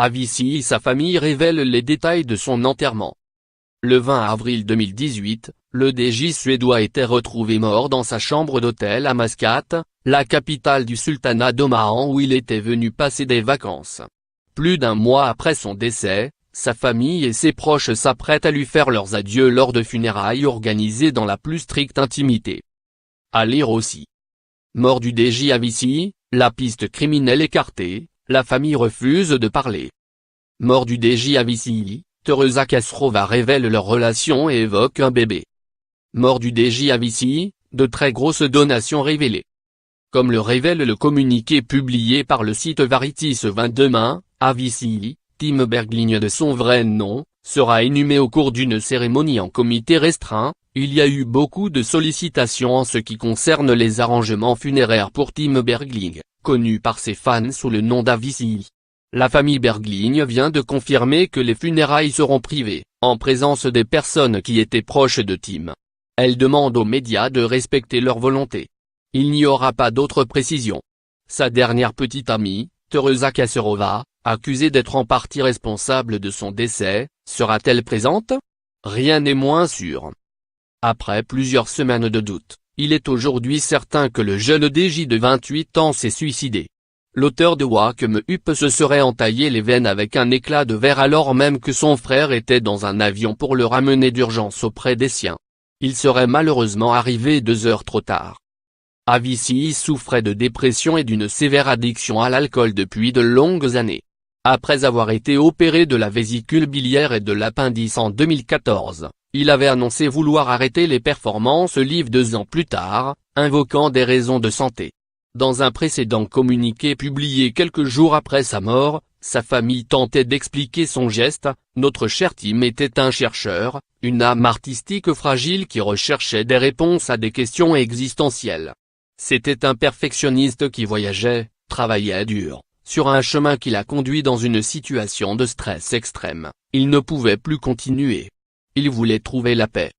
Avicii et sa famille révèlent les détails de son enterrement. Le 20 avril 2018, le DJ suédois était retrouvé mort dans sa chambre d'hôtel à Mascate, la capitale du sultanat d'Oman où il était venu passer des vacances. Plus d'un mois après son décès, sa famille et ses proches s'apprêtent à lui faire leurs adieux lors de funérailles organisées dans la plus stricte intimité. À lire aussi. Mort du DJ Avicii, la piste criminelle écartée, la famille refuse de parler. Mort du DJ Avicii, Teresa Kasrova révèle leur relation et évoque un bébé. Mort du DJ Avicii, de très grosses donations révélées. Comme le révèle le communiqué publié par le site Variety ce 22 mai, Avicii, Tim Bergling de son vrai nom, sera inhumé au cours d'une cérémonie en comité restreint. Il y a eu beaucoup de sollicitations en ce qui concerne les arrangements funéraires pour Tim Bergling, connu par ses fans sous le nom d'Avicii. La famille Bergling vient de confirmer que les funérailles seront privées, en présence des personnes qui étaient proches de Tim. Elle demande aux médias de respecter leur volonté. Il n'y aura pas d'autres précisions. Sa dernière petite amie, Teresa Kasrova, accusée d'être en partie responsable de son décès, sera-t-elle présente? Rien n'est moins sûr. Après plusieurs semaines de doute, il est aujourd'hui certain que le jeune DJ de 28 ans s'est suicidé. L'auteur de Wake Me Up se serait entaillé les veines avec un éclat de verre alors même que son frère était dans un avion pour le ramener d'urgence auprès des siens. Il serait malheureusement arrivé 2 heures trop tard. Avicii souffrait de dépression et d'une sévère addiction à l'alcool depuis de longues années. Après avoir été opéré de la vésicule biliaire et de l'appendice en 2014, il avait annoncé vouloir arrêter les performances live 2 ans plus tard, invoquant des raisons de santé. Dans un précédent communiqué publié quelques jours après sa mort, sa famille tentait d'expliquer son geste. Notre cher Tim était un chercheur, une âme artistique fragile qui recherchait des réponses à des questions existentielles. C'était un perfectionniste qui voyageait, travaillait dur, sur un chemin qui l'a conduit dans une situation de stress extrême. Il ne pouvait plus continuer. Il voulait trouver la paix.